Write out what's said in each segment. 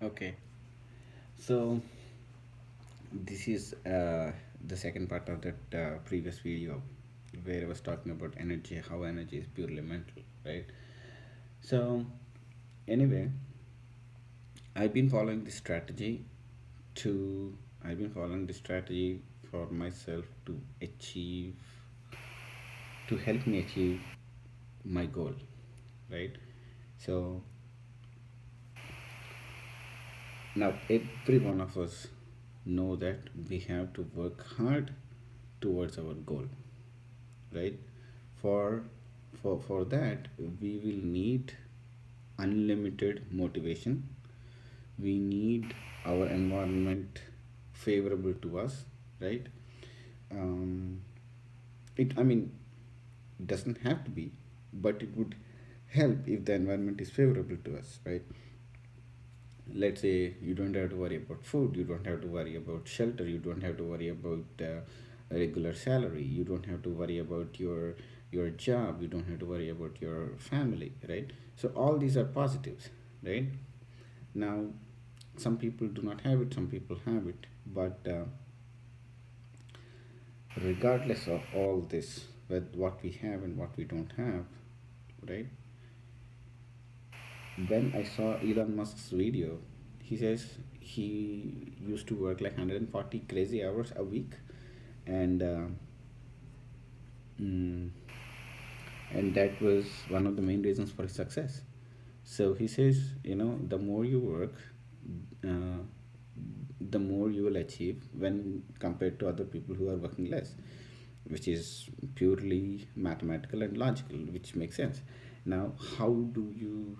Okay, so this is the second part of that previous video where I was talking about energy, how energy is purely mental, right? So, anyway, I've been following this strategy to, I've been following this strategy for myself to achieve, to help me achieve my goal, right? So, now every one of us know that we have to work hard towards our goal, right? For for that we will need unlimited motivation. We need our environment favorable to us, right? Um, it I mean it doesn't have to be, but it would help if the environment is favorable to us, right? Let's say you don't have to worry about food, you don't have to worry about shelter, you don't have to worry about a regular salary, you don't have to worry about your job, you don't have to worry about your family, right? So all these are positives, right? Now some people do not have it, some people have it, but regardless of all this, with what we have and what we don't have, right? When I saw Elon Musk's video, he says he used to work like 140 crazy hours a week, and mm, and that was one of the main reasons for his success. So he says, the more you work, uh, the more you will achieve when compared to other people who are working less, which is purely mathematical and logical, which makes sense. Now, how do you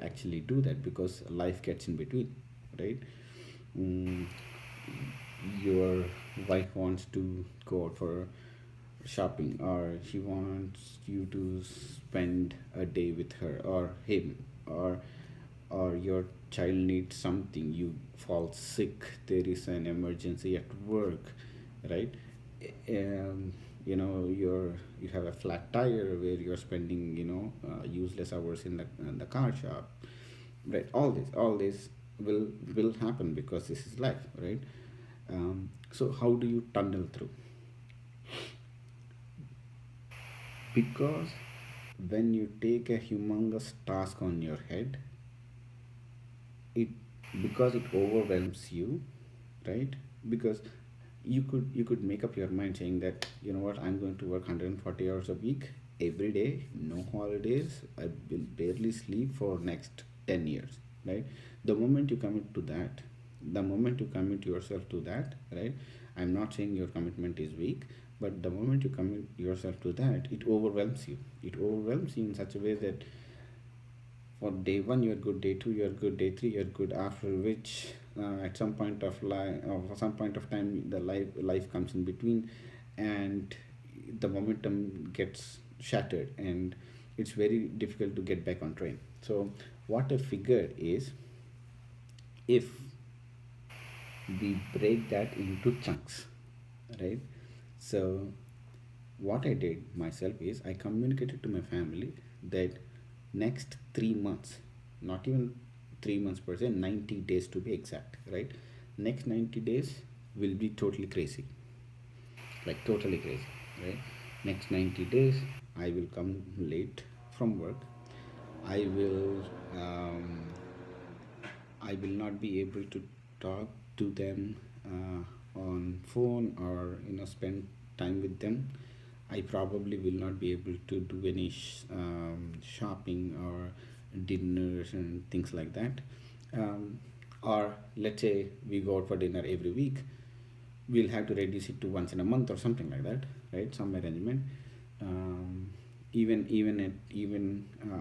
actually do that? Because life gets in between, right? Mm, your wife wants to go out for shopping, or she wants you to spend a day with her or him, or your child needs something, you fall sick, there is an emergency at work, right? um, you have a flat tire where you're spending useless hours in the car shop, right? All this will happen because this is life, right? So how do you tunnel through? Because when you take a humongous task on your head, it because it overwhelms you, right? Because you could make up your mind saying that, you know what, I'm going to work 140 hours a week every day, no holidays, I will barely sleep for next 10 years, right? The moment you commit to that, the moment you commit yourself to that, right? I'm not saying your commitment is weak, but the moment you commit yourself to that, it overwhelms you. It overwhelms you in such a way that for day one you're good, day two you're good, day three you're good, after which at some point of life, or some point of time, the life comes in between, and the momentum gets shattered, and it's very difficult to get back on train. So what I figured is, if we break that into chunks, right? So what I did myself is I communicated to my family that next 3 months, not even 3 months per se, 90 days to be exact, right? Next 90 days will be totally crazy, like totally crazy, right? Next 90 days, I will come late from work. I will I will not be able to talk to them on phone, or spend time with them. I probably will not be able to do any shopping or dinners and things like that. Or let's say we go out for dinner every week, we'll have to reduce it to once in a month or something like that, right? Some arrangement. um,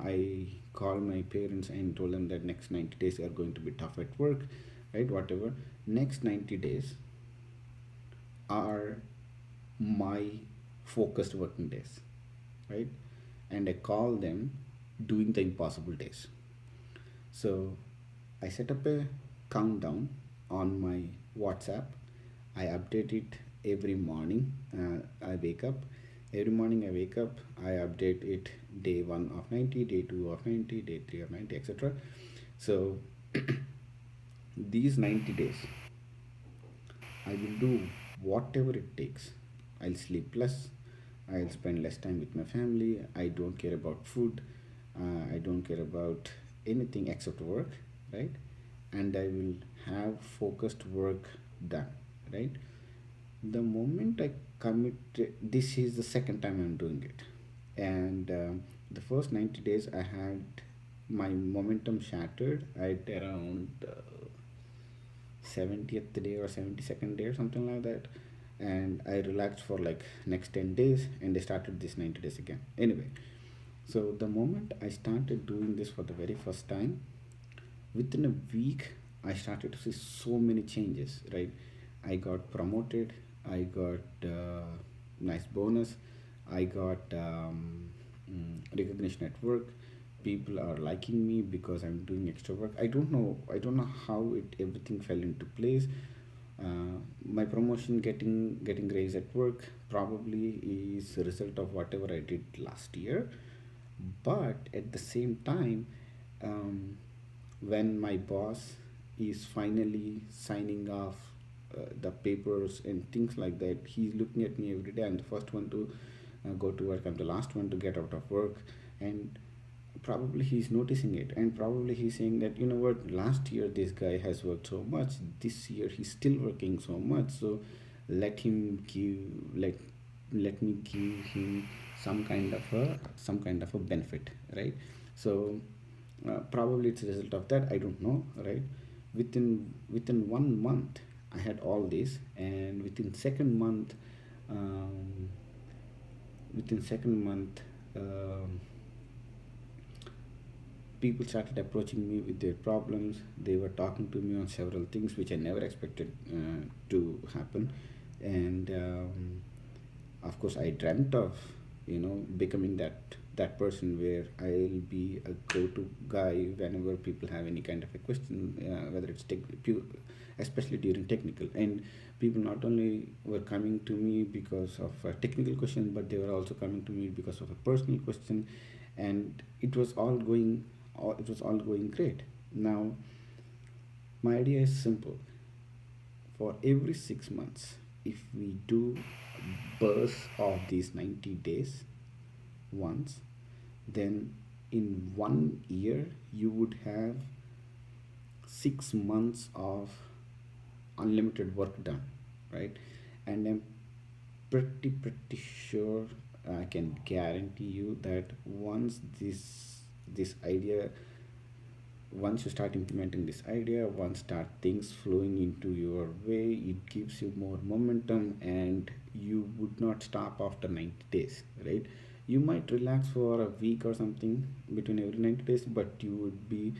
I called my parents and told them that next 90 days are going to be tough at work, right? Whatever, next 90 days are my focused working days, right? And I call them doing the impossible days. So I set up a countdown on my WhatsApp. I update it every morning. I wake up. Every morning I wake up, I update it: day 1 of 90, day 2 of 90, day 3 of 90, etc. So these 90 days, I will do whatever it takes. I'll sleep less. I'll spend less time with my family. I don't care about food. I don't care about anything except work, right? And I will have focused work done, right? The moment I commit, this is the second time I'm doing it. And the first 90 days, I had my momentum shattered at around 70th day or 72nd day or something like that, and I relaxed for like next 10 days, and I started this 90 days again. Anyway, so the moment I started doing this for the very first time, within a week I started to see so many changes, right? I got promoted, I got nice bonus, I got recognition at work. People are liking me because I'm doing extra work. I don't know how it everything fell into place. My promotion, getting raised at work, probably is a result of whatever I did last year. But at the same time, um, when my boss is finally signing off the papers and things like that, he's looking at me every day. I'm the first one to go to work, I'm the last one to get out of work. And probably he's noticing it, and probably he's saying that, you know what, last year this guy has worked so much, this year he's still working so much, so let him give let let me give him some kind of a benefit, right? So probably it's a result of that, I don't know, right? Within 1 month I had all this, and within second month people started approaching me with their problems. They were talking to me on several things which I never expected to happen. And of course, I dreamt of, becoming that person where I'll be a go-to guy whenever people have any kind of a question, whether it's especially during technical. And people not only were coming to me because of a technical question, but they were also coming to me because of a personal question, and it was all going great. Now, my idea is simple. For every 6 months, if we do a burst of these 90 days once, then in 1 year you would have 6 months of unlimited work done, right? And I'm pretty sure, I can guarantee you that this idea once you start implementing this idea, once start things flowing into your way, it gives you more momentum, and you would not stop after 90 days, right? You might relax for a week or something between every 90 days, but you would be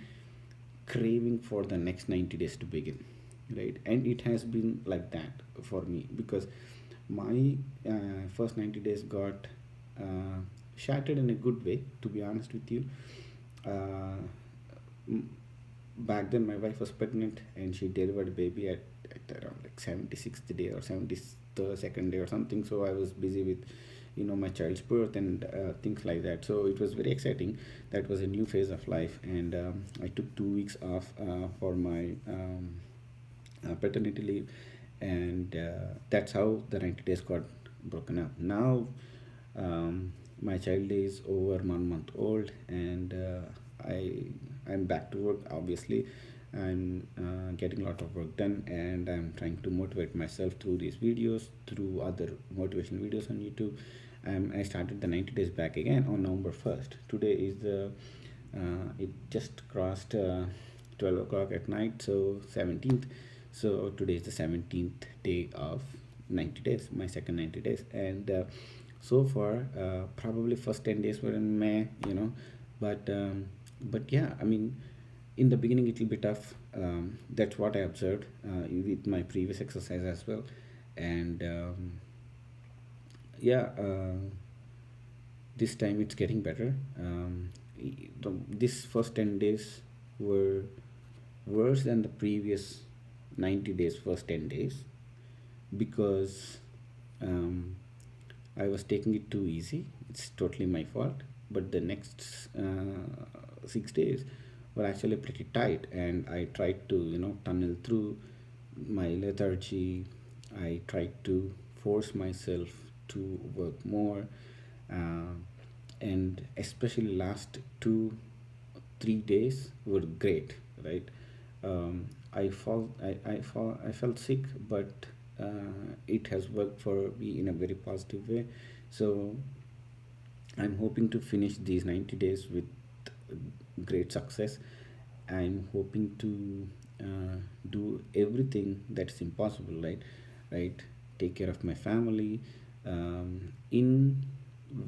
craving for the next 90 days to begin, right? And it has been like that for me, because my first 90 days got shattered in a good way, to be honest with you. uh, Back then my wife was pregnant, and she delivered a baby at around like 76th day or 72nd day or something. So I was busy with my child's birth and things like that. So it was very exciting. That was a new phase of life, and I took 2 weeks off for my paternity leave, and that's how the 90 days got broken up. Now my child is over 1 month old, and I'm back to work. Obviously, I'm getting a lot of work done, and I'm trying to motivate myself through these videos, through other motivational videos on YouTube. I started the 90 days back again on November 1st. Today is it just crossed 12 o'clock at night, so 17th. So today is the 17th day of 90 days, my second 90 days. And so far, probably first 10 days were in May, but yeah, I mean, in the beginning it will be tough. That's what I observed with my previous exercise as well. And yeah, this time it's getting better. This first 10 days were worse than the previous 90 days, first 10 days, because um, I was taking it too easy. It's totally my fault. But the next 6 days were actually pretty tight, and I tried to tunnel through my lethargy. I tried to force myself to work more, uh, and especially last 2 3 days were great, right? I felt sick, but it has worked for me in a very positive way. So I'm hoping to finish these 90 days with great success. I'm hoping to do everything that's impossible, right? Right? Take care of my family in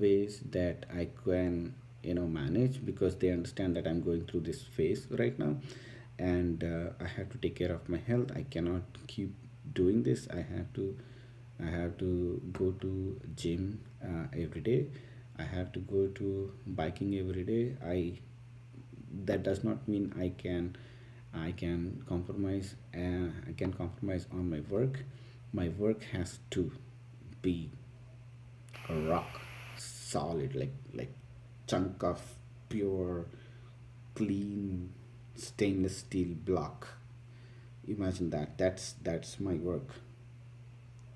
ways that I can, manage, because they understand that I'm going through this phase right now, and I have to take care of my health. I cannot keep doing this. I have to go to gym every day. I have to go to biking every day. I That does not mean I can compromise on my work. My work has to be a rock solid, like chunk of pure clean stainless steel block. Imagine that. That's my work,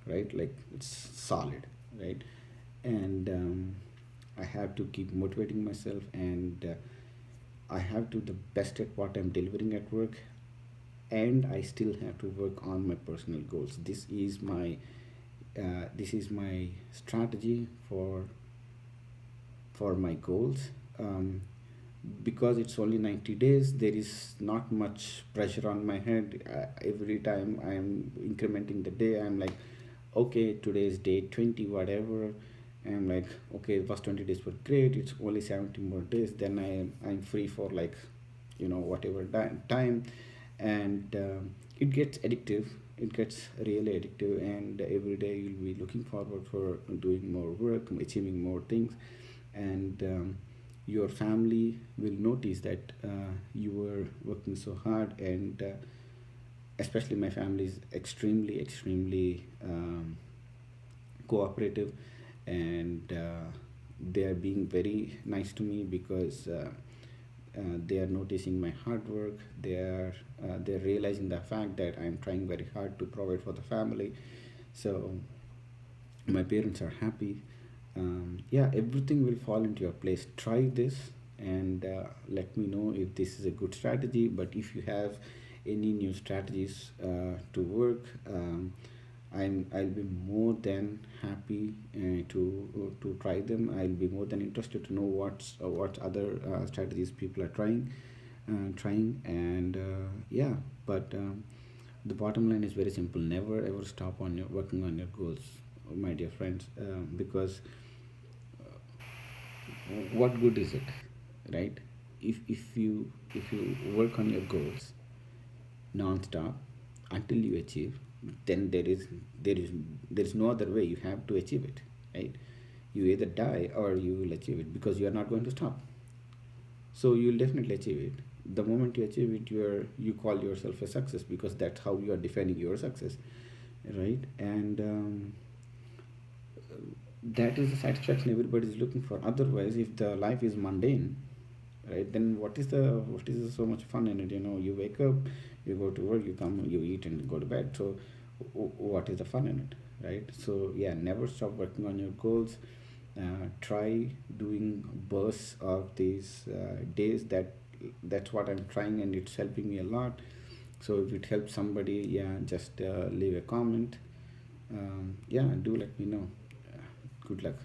right? Like, it's solid, right? And I have to keep motivating myself, and I have to the best at what I'm delivering at work, and I still have to work on my personal goals. This is my strategy for my goals. Because it's only 90 days, there is not much pressure on my head. Every time I'm incrementing the day, I'm like, okay, today is day 20, whatever. I'm like, okay, the first 20 days were great, it's only 70 more days, then I'm free for, like, whatever time. And it gets addictive. It gets really addictive, and every day you'll be looking forward for doing more work, achieving more things. And your family will notice that you were working so hard. And especially my family is extremely, extremely cooperative, and they are being very nice to me, because they are noticing my hard work. They're realizing the fact that I'm trying very hard to provide for the family. So my parents are happy. Yeah, everything will fall into your place. Try this, and let me know if this is a good strategy. But if you have any new strategies to work, I'll be more than happy to try them. I'll be more than interested to know what other strategies people are trying. And yeah. But the bottom line is very simple: never ever stop on your working on your goals, my dear friends, because what good is it, right? If you work on your goals non-stop until you achieve, then there is no other way. You have to achieve it, right? You either die or you will achieve it, because you are not going to stop. So you'll definitely achieve it. The moment you achieve it, you call yourself a success, because that's how you are defining your success, right? And that is the satisfaction everybody is looking for. Otherwise, if the life is mundane, right, then what is so much fun in it? You wake up, you go to work, you come, you eat, and go to bed. So what is the fun in it, right? So yeah, never stop working on your goals. Try doing bursts of these days. That's what I'm trying, and it's helping me a lot. So if it helps somebody, yeah, just leave a comment. Yeah, do let me know. Good luck.